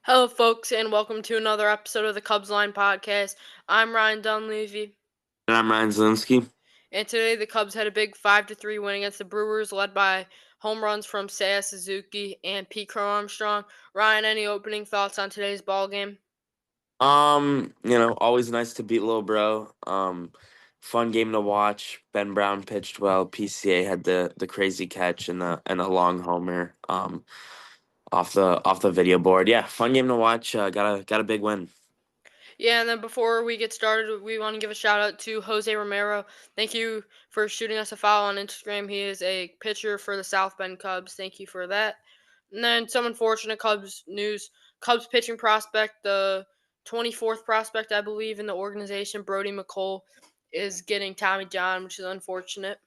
Hello, folks, and welcome to another episode of the Cubs Line Podcast. I'm Ryan Dunleavy, And I'm Ryan Zielinski. and today the Cubs had a big 5-3 win against the Brewers, led by home runs from Seiya Suzuki and Pete Crow Armstrong. Ryan, any opening thoughts on today's ball game? Always nice to beat little bro. Fun game to watch. Ben Brown pitched well. PCA had the crazy catch and a long homer off the video board. Yeah, fun game to watch. Got a big win. Yeah, and then before we get started, we want to give a shout out to Jose Romero. Thank you for shooting us a follow on Instagram. He is a pitcher for the South Bend Cubs. Thank you for that. And then some unfortunate Cubs news. Cubs pitching prospect, the 24th prospect, I believe, in the organization, Brody McCole, is getting Tommy John, which is unfortunate.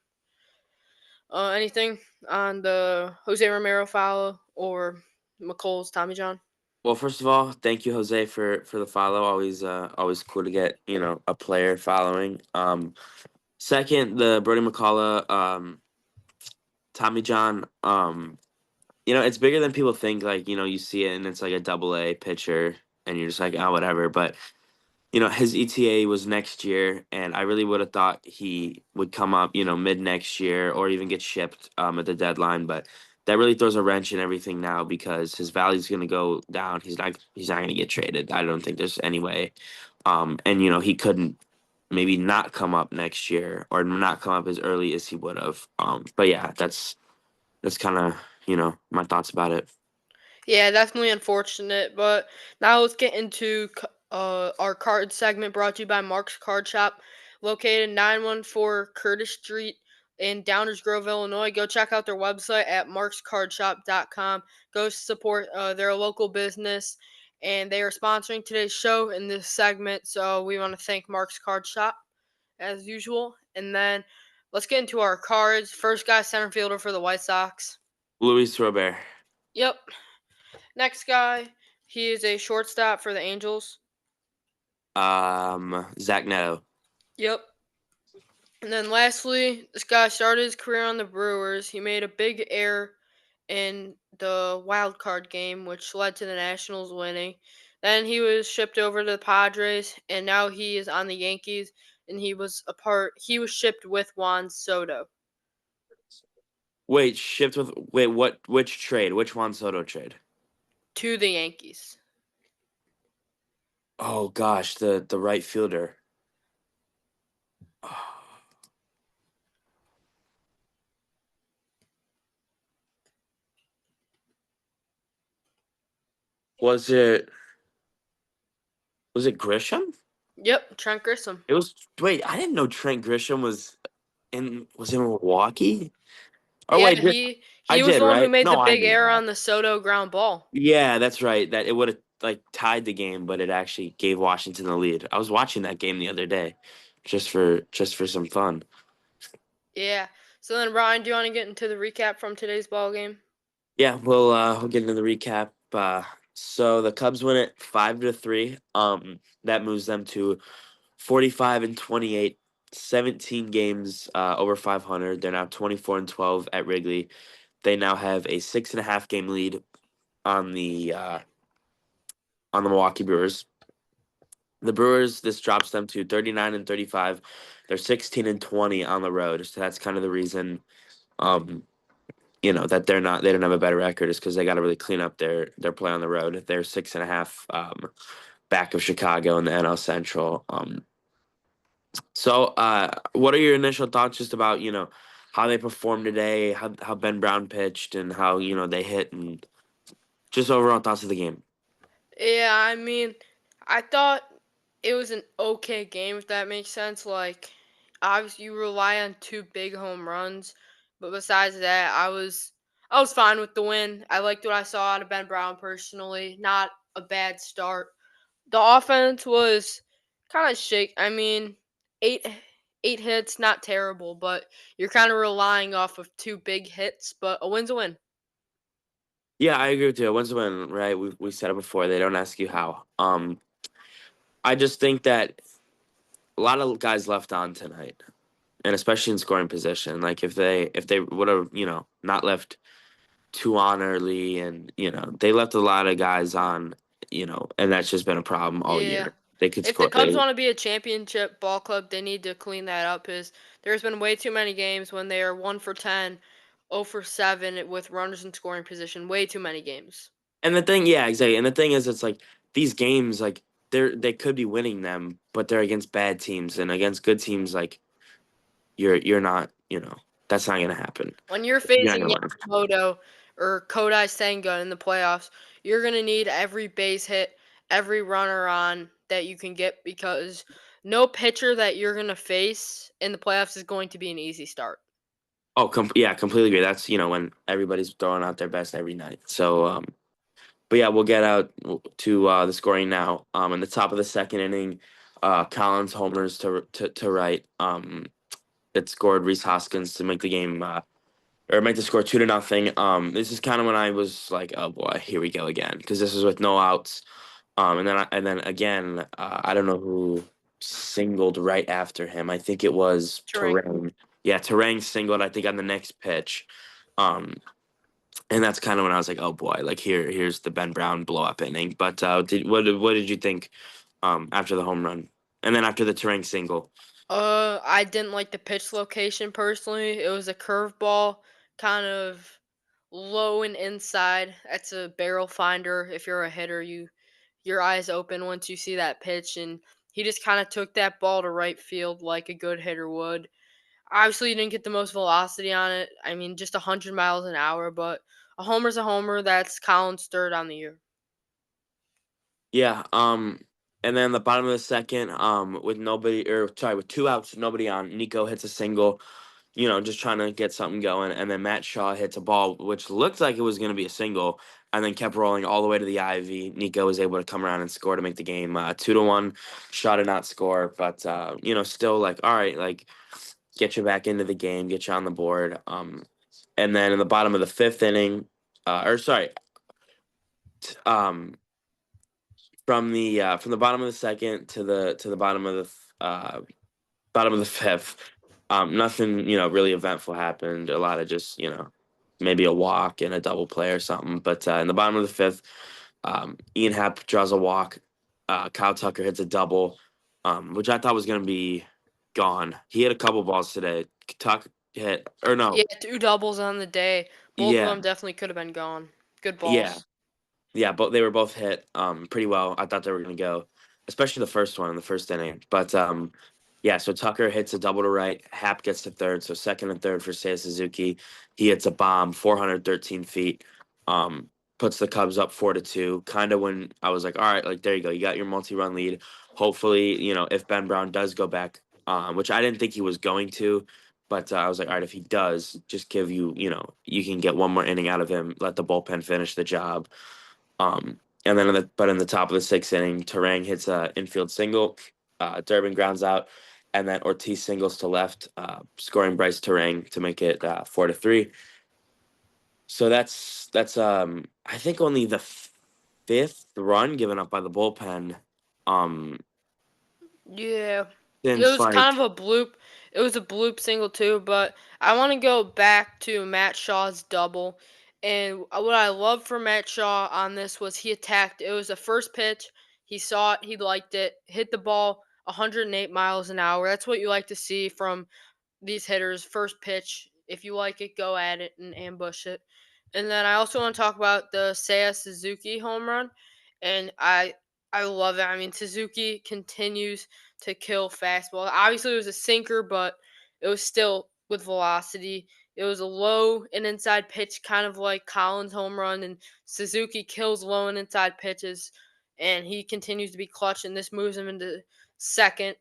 Anything on the Jose Romero follow or McCole's Tommy John? Well, first of all, thank you, Jose, for the follow. Always cool to get a player following. Second, the Brody McCullough, Tommy John. It's bigger than people think. Like, you see it and it's like a double-A pitcher and you're just like, oh, whatever. But, his ETA was next year, and I really would have thought he would come up, mid next year or even get shipped at the deadline. But that really throws a wrench in everything now because his value's going to go down. He's not going to get traded. I don't think there's any way. And, he couldn't maybe not come up next year or not come up as early as he would have. But yeah, that's kind of my thoughts about it. Yeah, definitely unfortunate. But now let's get into our card segment brought to you by Mark's Card Shop, located 914 Curtis Street in Downers Grove, Illinois. Go check out their website at markscardshop.com. Go support their local business, and they are sponsoring today's show in this segment. So we want to thank Mark's Card Shop as usual. And then let's get into our cards. First guy, center fielder for the White Sox. Luis Robert. Yep. Next guy, he is a shortstop for the Angels. Zach Neto. Yep. And then lastly, this guy started his career on the Brewers. He made a big error in the wild card game, which led to the Nationals winning. Then he was shipped over to the Padres, and now he is on the Yankees. And he was shipped with Juan Soto Which trade? Which Juan Soto trade? to the Yankees. Oh gosh, the right fielder. Was it Grisham? Yep, Trent Grissom. It was I didn't know Trent Grisham was in Milwaukee. Oh Yeah, wait, I he was did, the one who right? made the No, I big knew error that. on the Soto ground ball. Yeah, that's right. That it would have like tied the game, but it actually gave Washington the lead. I was watching that game the other day, just for some fun. Yeah. So then, Ryan, do you want to get into the recap from today's ball game? Yeah, we'll get into the recap. So the Cubs win it 5-3. That moves them to 45-28, 17 games over 500. They're now 24-12 at Wrigley. They now have a 6.5 game lead on the Milwaukee Brewers. The Brewers, this drops them to 39-35. They're 16-20 on the road. So that's kind of the reason that they don't have a better record is because they got to really clean up their play on the road. They're 6.5 back of Chicago in the NL Central. So what are your initial thoughts just about how they performed today, how Ben Brown pitched, and how they hit, and just overall thoughts of the game? Yeah, I mean, I thought it was an okay game, if that makes sense. Like, obviously, you rely on two big home runs, but besides that, I was fine with the win. I liked what I saw out of Ben Brown personally. Not a bad start. The offense was kind of shake. I mean, eight eight hits, not terrible, but you're kind of relying off of two big hits. But a win's a win. Yeah, I agree with you. When's the win, right? We said it before. They don't ask you how. I just think that a lot of guys left on tonight, and especially in scoring position. Like if they would have not left too on early, and they left a lot of guys on and that's just been a problem all Yeah. year. They could If the score. Cubs want to be a championship ball club, they need to clean that up. Because there's been way too many games when they are 1 for 10, 0 for 7 with runners in scoring position. Way too many games. And the thing, yeah, exactly. And the thing is, it's like these games, like they could be winning them, but they're against bad teams, and against good teams, like you're not, that's not gonna happen. When you're You're not facing gonna win. Yamamoto or Kodai Senga in the playoffs, you're gonna need every base hit, every runner on that you can get because no pitcher that you're gonna face in the playoffs is going to be an easy start. Oh, yeah, completely agree. That's when everybody's throwing out their best every night. So, but yeah, we'll get out to the scoring now. In the top of the second inning, Collins homers to right. It scored Reese Hoskins to make the game or make the score 2-0. This is kind of when I was like, oh boy, here we go again, because this is with no outs. And then again, I don't know who singled right after him. I think it was Terang. Terang. Yeah, Terang singled, I think, on the next pitch. Um, and that's kind of when I was like, oh boy, like here's the Ben Brown blow up inning. But what did you think after the home run? And then after the Terang single? I didn't like the pitch location personally. It was a curveball, kind of low and inside. That's a barrel finder. If you're a hitter, your eyes open once you see that pitch, and he just kind of took that ball to right field like a good hitter would. Obviously, he didn't get the most velocity on it. I mean, just 100 miles an hour, but a homer's a homer. That's Collins' third on the year. Yeah. And then the bottom of the second, with nobody, or sorry, with two outs, nobody on, Nico hits a single, just trying to get something going. And then Matt Shaw hits a ball, which looked like it was going to be a single, and then kept rolling all the way to the IV. Nico was able to come around and score to make the game 2-1. Shaw did not score, but still like, all right, like get you back into the game, get you on the board. And then in the bottom of the fifth inning, or sorry, um, from the bottom of the second to the bottom of the fifth. Nothing, really eventful happened. A lot of just, maybe a walk and a double play or something. But in the bottom of the fifth, Ian Happ draws a walk. Kyle Tucker hits a double, which I thought was going to be gone. He hit a couple balls today. Tuck hit, or no, Yeah, two doubles on the day. Both of yeah, them definitely could have been gone. Good yeah. balls. Yeah, but they were both hit pretty well. I thought they were gonna go, especially the first one in the first inning. But yeah, so Tucker hits a double to right, Hap gets to third, so second and third for Seiya Suzuki. He hits a bomb, 413 feet, um, puts the Cubs up 4-2. Kind of when I was like, all right, like there you go, you got your multi-run lead. Hopefully, if Ben Brown does go back, which I didn't think he was going to, but I was like, all right, if he does, just give you can get one more inning out of him, let the bullpen finish the job. And then in the top of the sixth inning, Terang hits a infield single. Durbin grounds out, and then Ortiz singles to left, scoring Bryce Terang to make it 4-3. So that's I think only the fifth run given up by the bullpen. Um, Yeah. It since was like kind of a bloop. It was a bloop single too, but I want to go back to Matt Shaw's double. And what I love for Matt Shaw on this was he attacked. It was the first pitch. He saw it, he liked it, hit the ball 108 miles an hour. That's what you like to see from these hitters. First pitch, if you like it, go at it and ambush it. And then I also want to talk about the Seiya Suzuki home run, and I love it. I mean, Suzuki continues to kill fastball. Obviously, it was a sinker, but it was still with velocity. It was a low and inside pitch, kind of like Collins' home run, and Suzuki kills low and inside pitches, and he continues to be clutch, and this moves him into second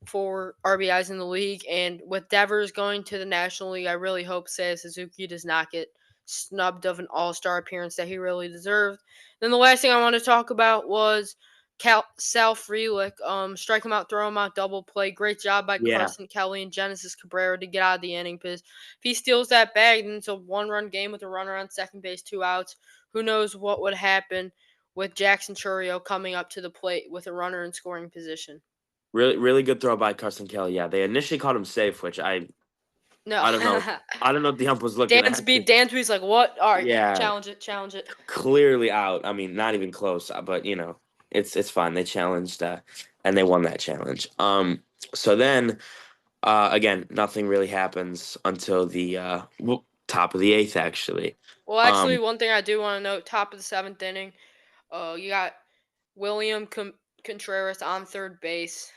for RBIs in the league. And with Devers going to the National League, I really hope Seiya Suzuki does not get snubbed of an All-Star appearance that he really deserved. Then the last thing I want to talk about was Sal Frelick. Strike him out, throw him out, double play. Great job by yeah, Carson Kelly and Genesis Cabrera to get out of the inning. Because if he steals that bag, then it's a one-run game with a runner on second base, two outs. Who knows what would happen with Jackson Churio coming up to the plate with a runner in scoring position. really really good throw by Carson Kelly. Yeah, they initially called him safe, which I No. I don't know. I don't know what the ump was looking at. Dansby's like, what? All right, Yeah, challenge it. clearly out. I mean, not even close. But it's fine. They challenged, and they won that challenge. So then, again, nothing really happens until the top of the eighth, actually. Well, actually, Um, one thing I do want to note: top of the seventh inning, you got William Contreras on third base,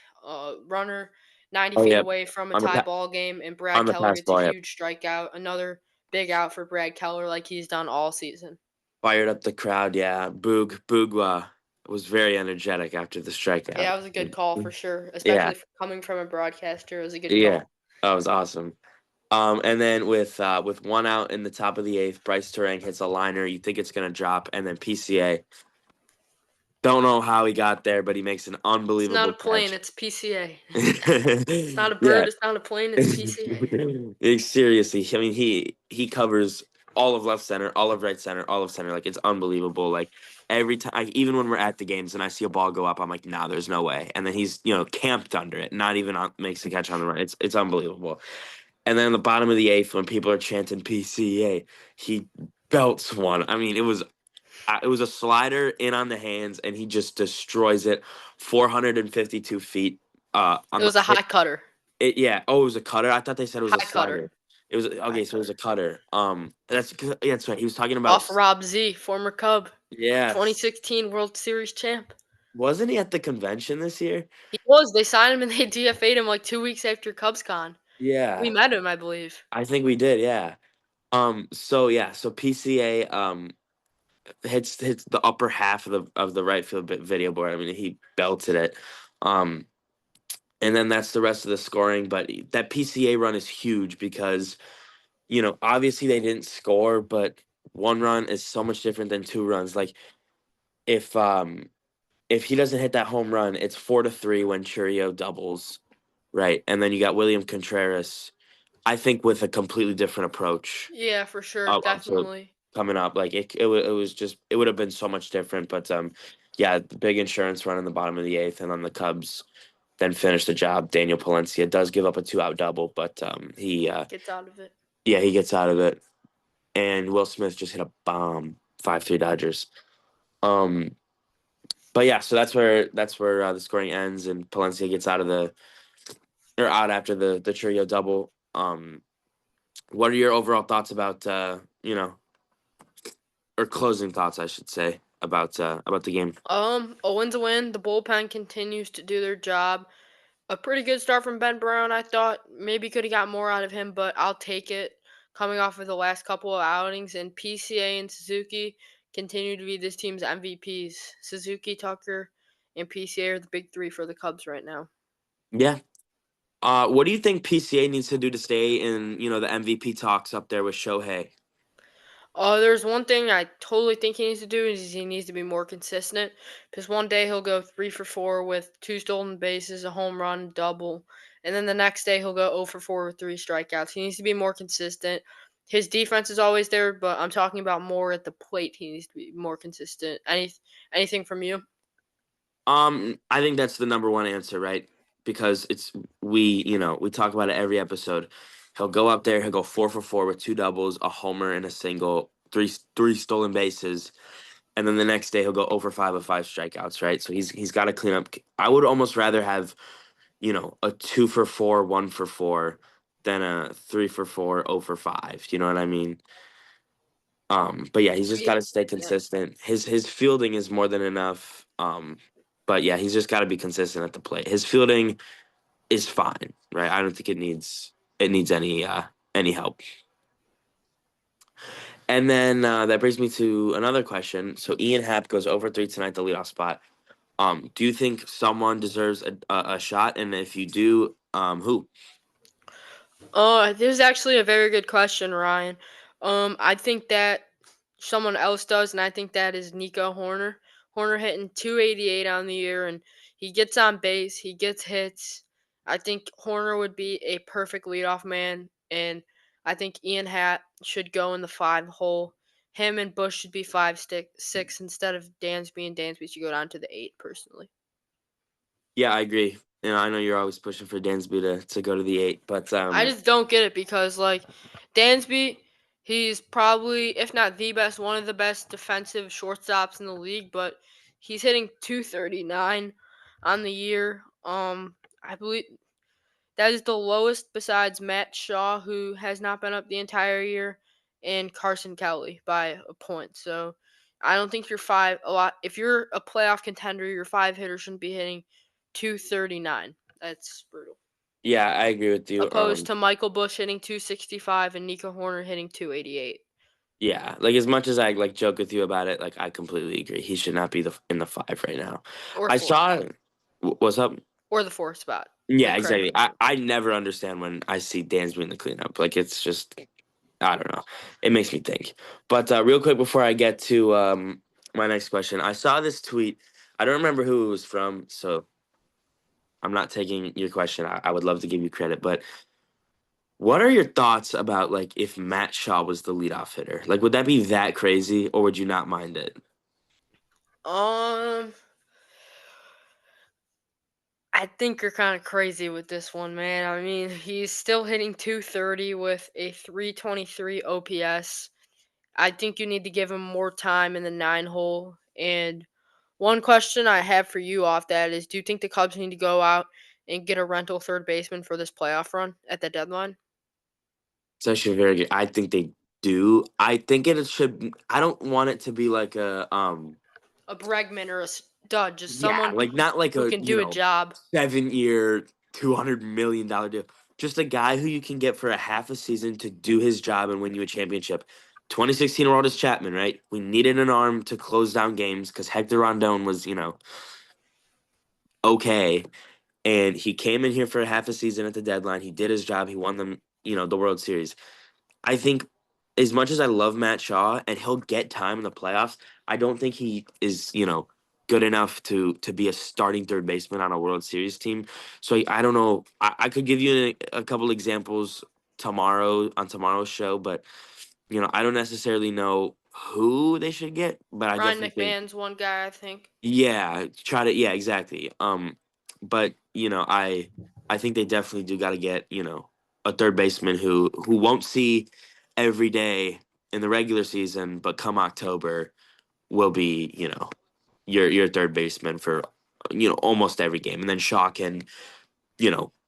runner 90 oh feet yeah, away from a on the tie ball game, and Brad on the Keller pass gets a ball, yeah, huge strikeout. Another big out for Brad Keller, like he's done all season. fired up the crowd. Yeah, Boog was very energetic after the strikeout. Yeah, it was a good call for sure, Yeah, especially coming from a broadcaster. It was a good yeah, call. that was awesome. And then with one out in the top of the eighth, Bryce Turang hits a liner. You think it's gonna drop, and then PCA. Don't know how he got there, but he makes an It's not unbelievable a plane, catch. it's PCA. It's not a bird, Yeah. it's not a plane, it's PCA. Seriously, I mean he covers all of left center, all of right center, all of center. Like it's unbelievable. Like every time, like, even when we're at the games and I see a ball go up, I'm like, nah, there's no way. And then he's camped under it, not even makes the catch on the run. It's unbelievable. And then the bottom of the eighth, when people are chanting PCA, he belts one. I mean, it was a slider in on the hands, and he just destroys it, 452 feet. It On the was a high cutter. yeah. Oh, it was a cutter. I thought they said it was a High cutter. slider. It was High okay. So it was cutter. a cutter. That's right. He was talking about. Off Rob Z, former Cub, Yes. 2016 World Series champ. Wasn't he at the convention this year? He was. They signed him and they DFA'd him like 2 weeks after CubsCon. We Yeah, met him, I believe. I think we did. Yeah. So yeah. So PCA hits the upper half of the right field video board. I mean, he belted it. Um, and then that's the rest of the scoring. But that PCA run is huge because obviously they didn't score, but one run is so much different than two runs. Like if um if he doesn't hit that home run, it's 4-3 when Churio doubles, right? And then you got William Contreras, I think, with a completely different approach Yeah, for sure, up to definitely. coming up. Like it was just it would have been so much different. But yeah, the big insurance run in the bottom of the eighth, and then the Cubs then finish the job. Daniel Palencia does give up a 2-out double, but he Gets out of it. yeah, he gets out of it. And Will Smith just hit a bomb, 5-3 Dodgers. Um, but yeah, so that's where the scoring ends, and Palencia gets out after the trio double. What are your overall thoughts about or closing thoughts, I should say, about the game? A win's a win. The bullpen continues to do their job. A pretty good start from Ben Brown, I thought. Maybe could have got more out of him, but I'll take it. Coming off of the last couple of outings, and PCA and Suzuki continue to be this team's MVPs. Suzuki, Tucker, and PCA are the big three for the Cubs right now. Yeah. What do you think PCA needs to do to stay in the MVP talks up there with Shohei? There's one thing I totally think he needs to do is he needs to be more consistent. Because one day he'll go 3 for 4 with 2 stolen bases, a home run, double, and then the next day he'll go 0 for 4 with 3 strikeouts. He needs to be more consistent. His defense is always there, but I'm talking about more at the plate. He needs to be more consistent. Anything from you? I think that's the number one answer, right? Because we talk about it every episode. He'll go up there, he'll go 4 for 4 with two doubles, a homer, and a single, three stolen bases, and then the next day he'll go 0 for 5 with 5 strikeouts, right? So he's got to clean up. I would almost rather have a 2 for 4, 1 for 4 than a 3 for 4, 0 for 5. You know what I mean? But yeah, he's just Yeah, got to stay yeah. consistent. His fielding is more than enough. But yeah, he's just got to be consistent at the plate. His fielding is fine, right? I don't think it needs any help. And then that brings me to another question. So Ian Happ goes over 3 tonight, the leadoff spot. Do you think someone deserves a shot? And if you do, who? Oh, this is actually a very good question, Ryan. I think that someone else does, and I think that is Nico Horner. Horner hitting 288 on the year, and he gets on base, he gets hits. I think Horner would be a perfect leadoff man, and I think Ian Hatt should go in the 5 hole. Him and Bush should be 5, 6 instead of Dansby, and Dansby should go down to the 8. Personally, Yeah, I agree. I know you're always pushing for Dansby to go to the 8, but I just don't get it because like Dansby, he's probably if not the best, one of the best defensive shortstops in the league, but he's hitting 239 on the year. I believe that is the lowest besides Matt Shaw, who has not been up the entire year, and Carson Kelly by a point. So I don't think if you're a playoff contender, your five hitter shouldn't be hitting 239. That's brutal. yeah, I agree with you. Opposed to Michael Bush hitting 265 and Nico Horner hitting 288. Yeah, like as much as I like joke with you about it, like I completely agree. He should not be in the 5 right now. Or I fourth saw spot. what's up. Or the fourth spot. Yeah, Like Craig exactly. I mentioned. I never understand when I see Dansby in the cleanup. Like it's just I don't know. It makes me think. But real quick before I get to my next question, I saw this tweet. I don't remember who it was from, so I'm not taking your question. I would love to give you credit, but what are your thoughts about like if Matt Shaw was the leadoff hitter? Like, would that be that crazy, or would you not mind it? Um I think you're kind of crazy with this one, man. I mean, he's still hitting 230 with a 323 OPS. I think you need to give him more time in the 9 hole. And one question I have for you off that is do you think the Cubs need to go out and get a rental third baseman for this playoff run at the deadline? It's actually very good. I think they do. I think it should. I don't want it to be like A Bregman or a stud, just yeah, someone like not like who a can do a job. 7-year, $200 million deal. Just a guy who you can get for a half a season to do his job and win you a championship. 2016 Aroldis Chapman, right? We needed an arm to close down games because Hector Rondon was, okay. And he came in here for a half a season at the deadline. He did his job. He won them, the World Series. I think as much as I love Matt Shaw and he'll get time in the playoffs, I don't think he is, good enough to be a starting third baseman on a World Series team. So I don't know. I could give you a couple examples tomorrow on tomorrow's show, but I don't necessarily know who they should get, but I Ryan definitely think McMahon's one guy, I think. yeah, try to yeah, exactly. But I think they definitely do got to get, a third baseman who won't see every day in the regular season, but come October will be, your third baseman for almost every game. And then Shaw can,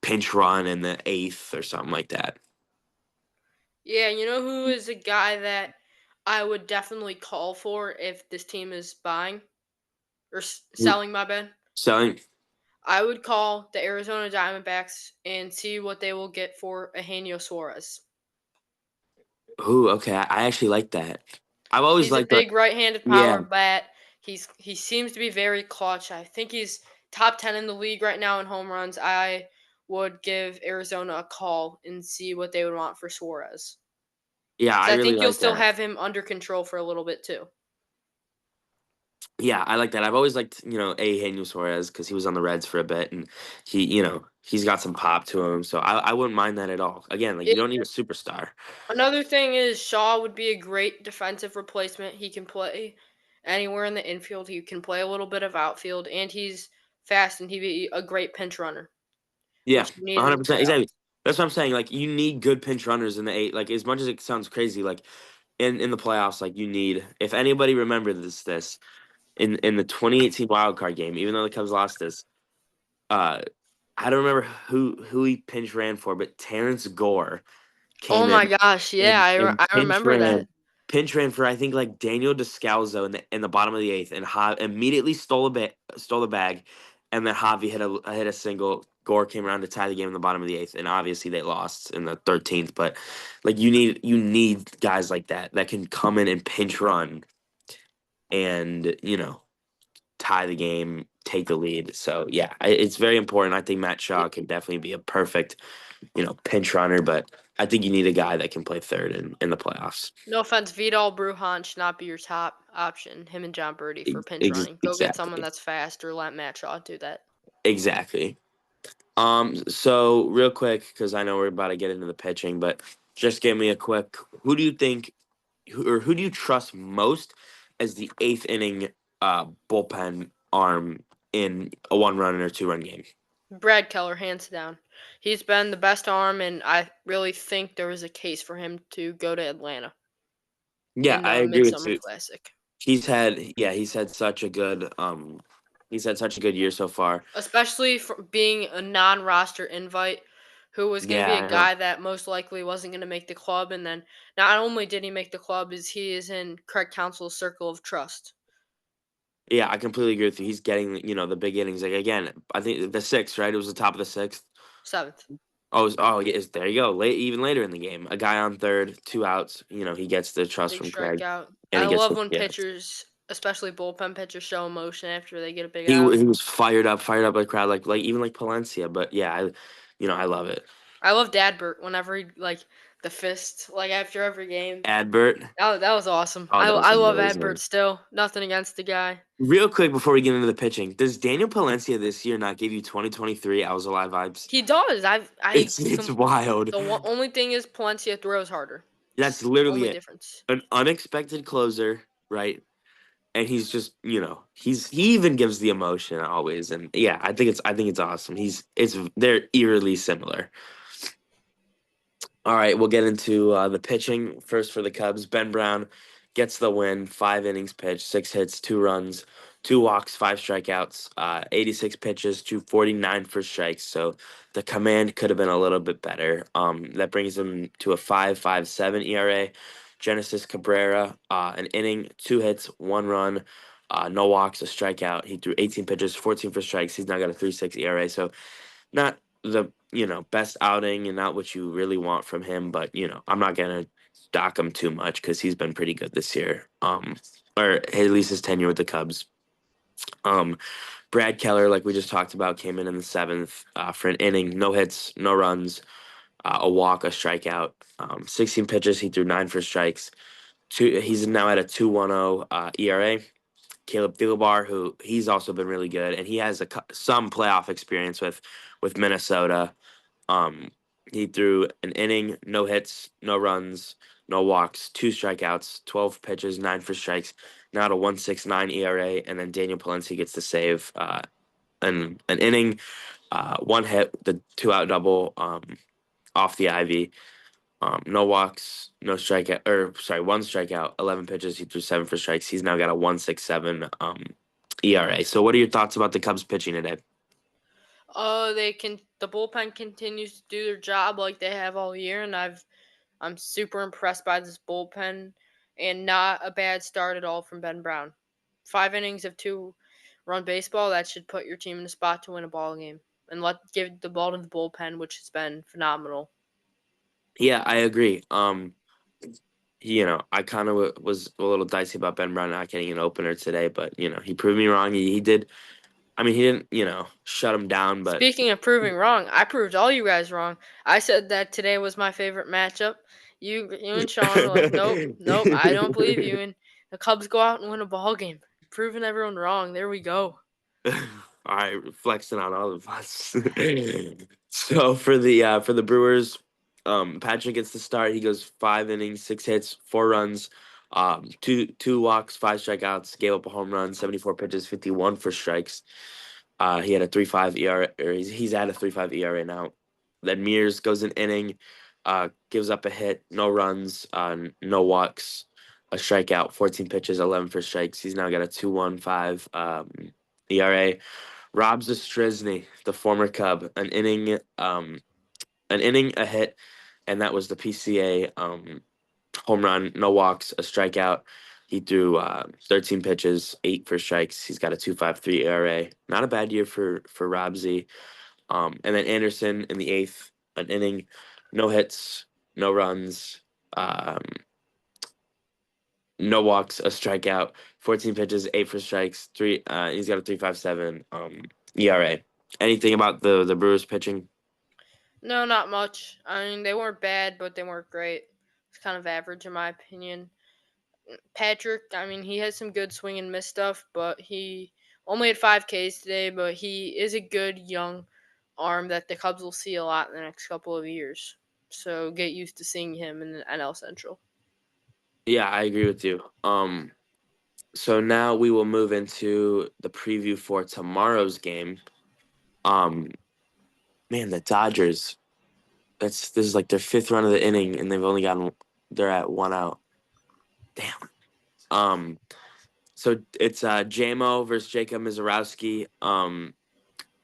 pinch run in the 8th or something like that. Yeah, you know who is a guy that I would definitely call for if this team is buying or selling, my bad? So I would call the Arizona Diamondbacks and see what they will get for Eugenio Suarez. who okay, I actually like that. I've always He's a liked the big right-handed yeah. power bat. He seems to be very clutch. I think he's top 10 in the league right now in home runs. I would give Arizona a call and see what they would want for Suarez. Yeah, Cuz I I really think you'll like still that. have him under control for a little bit too. Yeah, I like that. I've always liked, Eugenio Suarez because he was on the Reds for a bit and he's got some pop to him. So I wouldn't mind that at all. Again, like Yeah. you don't need a superstar. Another thing is Shaw would be a great defensive replacement. He can play anywhere in the infield. He can play a little bit of outfield, and he's fast, and he'd be a great pinch runner, Yeah, which you need in the 100%. Exactly. playoffs. That's what I'm saying. Like you need good pinch runners in the 8. Like as much as it sounds crazy, like in the playoffs, like you need if anybody remembered this in the 2018 wild card game, even though the Cubs lost this, uh I don't remember who he pinch ran for, but Terrence Gore Oh came my in gosh, yeah, and and I remember that. pinch ran for I think like Daniel Descalzo in the bottom of the 8th, and immediately stole the bag, and then Javi hit a single. Gore came around to tie the game in the bottom of the 8th, and obviously they lost in the 13th. But like you need guys like that can come in and pinch run and tie the game, take the lead. So yeah, it's very important. I think Matt Y- Shaw can definitely be a perfect pinch runner, but I think you need a guy that can play third in the playoffs. No offense, Vidal Brujan should not be your top option. Him and John Birdie for pinch running. Go get someone Exactly. that's fast or let Matt Shaw do that. Exactly. So real quick, because I know we're about to get into the pitching, but just give me a quick. Who do you think, who do you trust most as the 8th inning bullpen arm in a 1-run or 2-run game? Brad Keller, hands down. He's been the best arm, and I really think there was a case for him to go to Atlanta Yeah, in I the agree with Midsummer you. Classic, He's had such a good year so far. especially for being a non-roster invite, who was going to Yeah, be a I know. guy that most likely wasn't going to make the club, and then not only did he make the club, is he is in Craig Council's circle of trust. Yeah, I completely agree with you. He's getting, the big innings. Like again, I think the sixth, right? It was the top of the sixth. Seventh, Yeah, there you go. Even later in the game, a guy on third, 2 outs. He gets the trust big from Craig, strikeout. and I he gets love the when yeah. pitchers, especially bullpen pitchers, show emotion after they get a big He outing. was fired up by the crowd, like even like Palencia. But yeah, I love it. I love Dadbert whenever he like the fist like after every game. Adbert. That was awesome. Oh, that was I love Adbert amazing. still. Nothing against the guy. Real quick before we get into the pitching, does Daniel Palencia this year not give you 2023 I was alive vibes? He does. It's wild. Only thing is Palencia throws harder. That's Just literally only it. difference. An unexpected closer, right? And he's just, he even gives the emotion always. And yeah, I think it's awesome. They're eerily similar. All right, we'll get into the pitching first for the Cubs. Ben Brown gets the win, 5 innings pitched, 6 hits, 2 runs, 2 walks, 5 strikeouts, 86 pitches, 249 for strikes. So the command could have been a little bit better. That brings him to a 5.57 ERA. Genesis Cabrera, an inning, 2 hits, 1 run, no walks, a strikeout. He threw 18 pitches, 14 for strikes. He's now got a 3.6 ERA. So not the best outing and not what you really want from him, but I'm not gonna dock him too much because he's been pretty good this year. Or at least his tenure with the Cubs. Um, Brad Keller, like we just talked about, came in the seventh for an inning, no hits, no runs, a walk, a strikeout, 16 pitches. He threw 9 for strikes. He's now at a 2.10 ERA. Caleb Thielbar, who he's also been really good, and he has some playoff experience with Minnesota. Um, he threw an inning, no hits, no runs, no walks, 2 strikeouts, 12 pitches, 9 for strikes. Now at a 1.69 ERA, and then Daniel Palencia gets to save an inning, 1 hit, the 2 out double off the Ivy. No walks, no strikeout, or sorry, 1 strikeout, 11 pitches. He threw 7 for strikes. He's now got a 1.67 ERA. So, what are your thoughts about the Cubs pitching today? The bullpen continues to do their job like they have all year, and I'm super impressed by this bullpen, and not a bad start at all from Ben Brown. 5 innings of 2-run baseball, that should put your team in a spot to win a ball game, and give the ball to the bullpen, which has been phenomenal. Yeah, I agree. I kind of was a little dicey about Ben Brown not getting an opener today, but he proved me wrong. He did. I mean, he didn't, shut him down, but Speaking of proving wrong, I proved all you guys wrong. I said that today was my favorite matchup. You and Sean were like, nope, nope, I don't believe you. And the Cubs go out and win a ball game, proving everyone wrong. There we go. all right, flexing on all of us. So for the Brewers, Patrick gets the start. He goes 5 innings, 6 hits, 4 runs, two walks, 5 strikeouts. Gave up a home run, 74 pitches, 51 for strikes. He had a 3.5 ERA, or he's at a 3.5 ERA now. Then Mears goes an inning, gives up a hit, no runs, no walks, a strikeout, 14 pitches, 11 for strikes. He's now got a 2.15 ERA. Rob Zastrisny, the former Cub, an inning, a hit, and that was the PCA home run, no walks, a strikeout. He threw 13 pitches, 8 for strikes. He's got a 2.53 ERA. Not a bad year for Rob Z. And then Anderson in the eighth, an inning, no hits, no runs, um, no walks, a strikeout, 14 pitches, 8 for strikes, three. He's got a 3.57 ERA. Anything about the Brewers pitching? No, not much. I mean, they weren't bad, but they weren't great. It's kind of average in my opinion. Patrick, I mean, he has some good swing and miss stuff, but he only had 5 Ks today, but he is a good young arm that the Cubs will see a lot in the next couple of years. So get used to seeing him in the NL Central. Yeah, I agree with you. So now we will move into the preview for tomorrow's game. Um, Man, the Dodgers. This is like their fifth run of the inning, and they're at one out. Damn. Um, so it's JMO versus Jacob Mizorowski.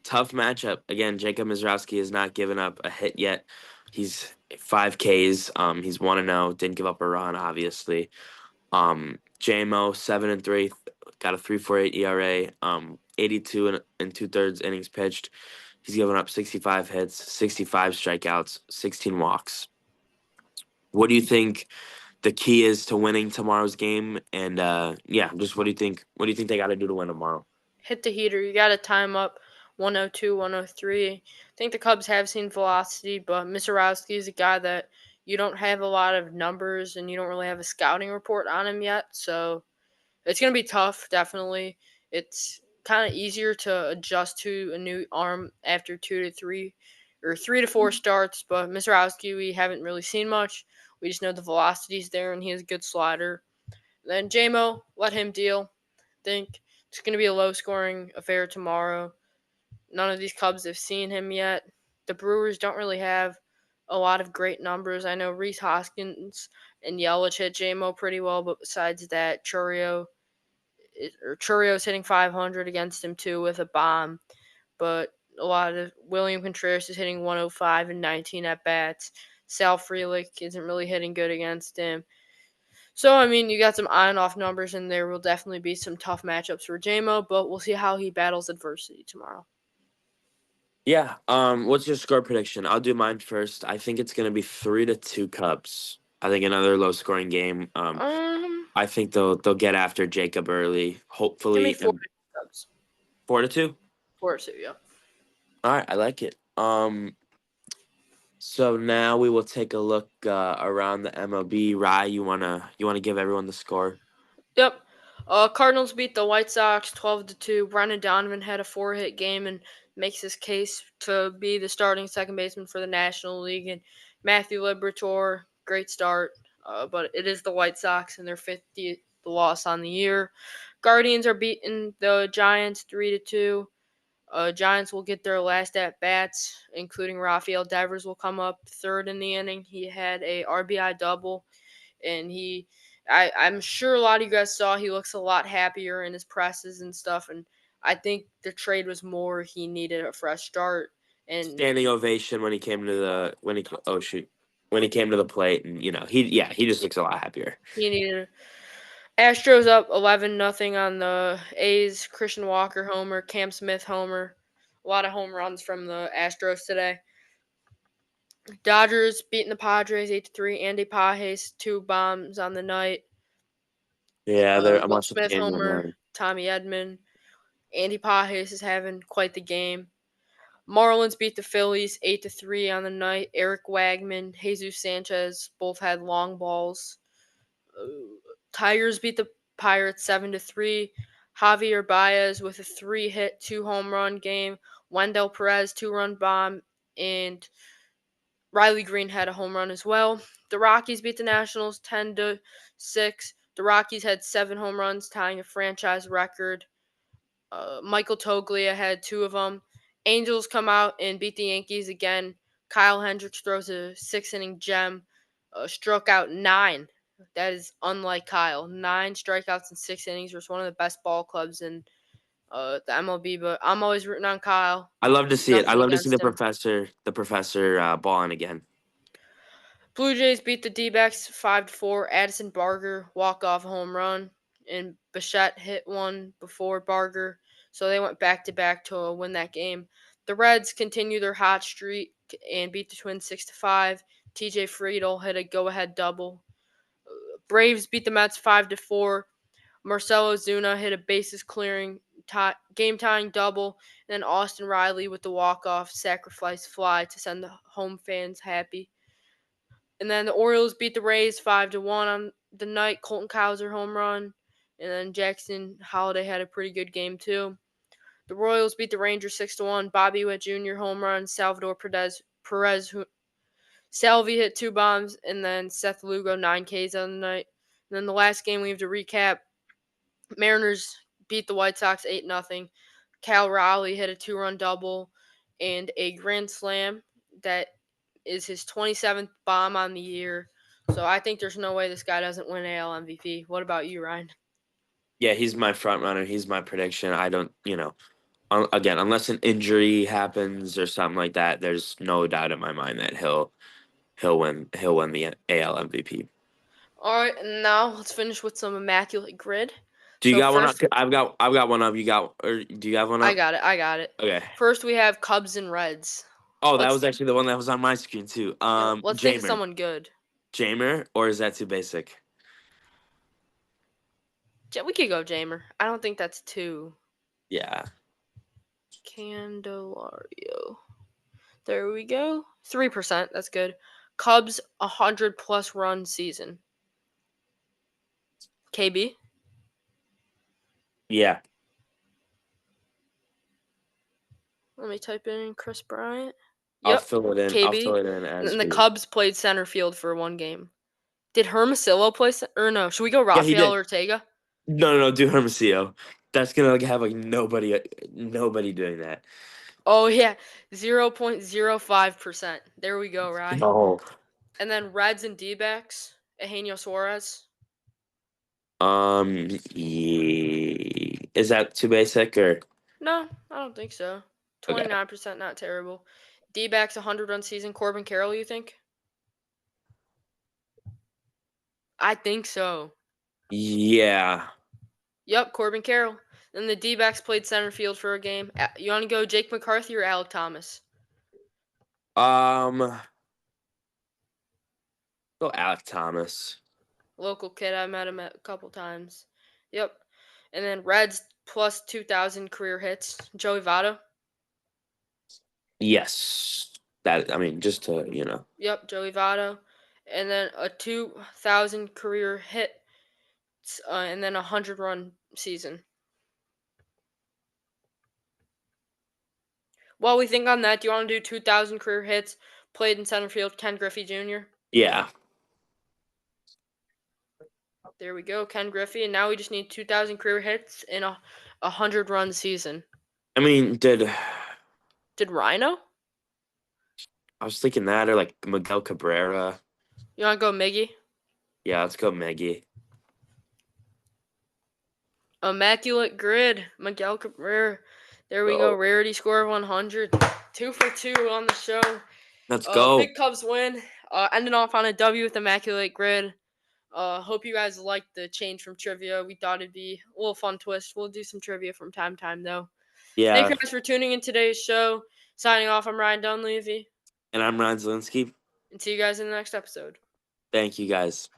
Tough matchup. Again, Jacob Mizorowski has not given up a hit yet. He's 5 Ks. He's 1-0. Didn't give up a run, obviously. JMO 7-3, got a 3.48 ERA. 82 and 2/3 innings pitched. He's given up 65 hits, 65 strikeouts, 16 walks. What do you think the key is to winning tomorrow's game? And yeah, just what do you think? What do you think they got to do to win tomorrow? Hit the heater. You got to time up 102, 103. I think the Cubs have seen velocity, but Misorowski is a guy that you don't have a lot of numbers and you don't really have a scouting report on him yet. So it's going to be tough, definitely. It's kind of easier to adjust to a new arm after 3 to 4 starts, but Misorowski, we haven't really seen much. We just know the velocity's there and he has a good slider. Then JMO, let him deal. Think it's going to be a low scoring affair tomorrow. None of these Cubs have seen him yet. The Brewers don't really have a lot of great numbers. I know Reese Hoskins and Yelich hit JMO pretty well, but besides that, Churrio's hitting 500 against him too with a bomb. But a lot of William Contreras is hitting 105 and 19 at bats. Sal Frelick isn't really hitting good against him. So, I mean, you got some on and off numbers, and there will definitely be some tough matchups for JMO, but we'll see how he battles adversity tomorrow. Yeah. What's your score prediction? I'll do mine first. I think it's gonna be 3-2 Cubs. I think another low scoring game. I think they'll get after Jacob early. Give me Hopefully, four Cubs. 4-2. 4-2, yeah. All right, I like it. So now we will take a look around the MLB. Rye, you wanna give everyone the score? Yep. Cardinals beat the White Sox 12-2. Brendan Donovan had a 4-hit game and makes his case to be the starting second baseman for the National League. And Matthew Liberatore, great start. But it is the White Sox and their 50th loss on the year. Guardians are beating the Giants 3-2. Giants will get their last at bats, including Rafael Devers will come up third in the inning. He had a RBI double, and I'm sure a lot of you guys saw he looks a lot happier in his presses and stuff. And I think the trade was more he needed a fresh start, and Standing ovation when he came to the when he oh shoot when he came to the plate, and he just looks a lot happier. he needed. Astros up 11-0 on the A's. Christian Walker homer, Cam Smith homer. A lot of home runs from the Astros today. Dodgers beating the Padres 8-3. Andy Pages 2 bombs on the night. Yeah, I'm Will watching the Smith game right homer, now. Tommy Edman. Andy Pages is having quite the game. Marlins beat the Phillies 8-3 on the night. Eric Wagman, Jesus Sanchez both had long balls. Uh, Tigers beat the Pirates 7-3. Javier Baez with a 3-hit, 2 home run game. Wendell Perez 2 run bomb, and Riley Green had a home run as well. The Rockies beat the Nationals 10-6. The Rockies had 7 home runs, tying a franchise record. Michael Toglia had 2 of them. Angels come out and beat the Yankees again. Kyle Hendricks throws a 6 inning gem, struck out 9. That is unlike Kyle. 9 strikeouts in 6 innings versus one of the best ball clubs in the MLB. But I'm always rooting on Kyle. I love to see it. I Nothing love to see against him. the professor balling again. Blue Jays beat the D-backs 5-4. Addison Barger walk-off home run, and Bichette hit one before Barger, so they went back-to-back to win that game. The Reds continue their hot streak and beat the Twins 6-5. TJ Friedel hit a go-ahead double. Braves beat the Mets 5-4. Marcelo Zuna hit a bases-clearing game-tying double, and then Austin Riley with the walk-off sacrifice fly to send the home fans happy. And then the Orioles beat the Rays 5-1 on the night. Colton Cowser home run. And then Jackson Holiday had a pretty good game too. The Royals beat the Rangers 6-1. Bobby Witt Jr. home run. Salvador Perez Salvi hit 2 bombs, and then Seth Lugo 9 Ks on the night. And then the last game we have to recap. Mariners beat the White Sox 8-0. Cal Raleigh hit a 2 run double. and a grand slam that is his 27th bomb on the year. So I think there's no way this guy doesn't win AL MVP. What about you, Ryan? Yeah, he's my front runner. He's my prediction. I don't, again, unless an injury happens or something like that, there's no doubt in my mind that he'll win the AL MVP. All right, and now let's finish with some immaculate grid. Do you So got one up? first, I've got one up. Or do you have one I up? got it. I got it. Okay. First, we have Cubs and Reds. Oh, that Let's was actually the one that was on my screen too. let's think of Jamer. someone good. Jamer, or is that too basic? We could go Jamer. I don't think that's too Yeah. Candelario. There we go. 3%. That's good. Cubs 100+ run season. KB. Yeah. Let me type in Chris Bryant. I'll Yep, fill it in. I'll fill KB. it in And as then the for you. Cubs played center field for one game. Did Hermosillo play? Or no? Should we go Yeah, he Rafael did. Ortega? No, do Hermosillo. That's gonna have nobody doing that. Oh yeah, 0.05%. There we go, Rye. No. And then Reds and D-backs. Eugenio Suarez. Is that too basic or No, I don't think so. okay? 29%, not terrible. D-backs 100-run season. Corbin Carroll, you think? I think so. Yeah. Yep, Corbin Carroll. Then the D-backs played center field for a game. You want to go Jake McCarthy or Alec Thomas? Um. Go Alec Thomas. Local kid, I met him a couple times. Yep. And then Reds plus 2,000 career hits. Joey Votto. Yes. That just to Yep, Joey Votto. And then a 2,000 career hit, and then a 100-run season. While we think on that, do you want to do 2,000 career hits played in center field? Ken Griffey Jr. Yeah. There we go, Ken Griffey. And now we just need 2,000 career hits in a 100-run season. Did Did Rhino? I was thinking that or like Miguel Cabrera? You want to go Miggy? Yeah, let's go Maggie. Immaculate grid. Miguel Cabrera. There we go. Go. Rarity score of 100. 2 for 2 on the show. Let's go. Big Cubs win. Ending off on a W with Immaculate grid. Hope you guys liked the change from trivia. We thought it'd be a little fun twist. We'll do some trivia from time to time, though. Thank Yeah. you guys for tuning in today's show. Signing off, I'm Ryan Dunleavy. And I'm Ryan Zielinski. And see you guys in the next episode. Thank you guys.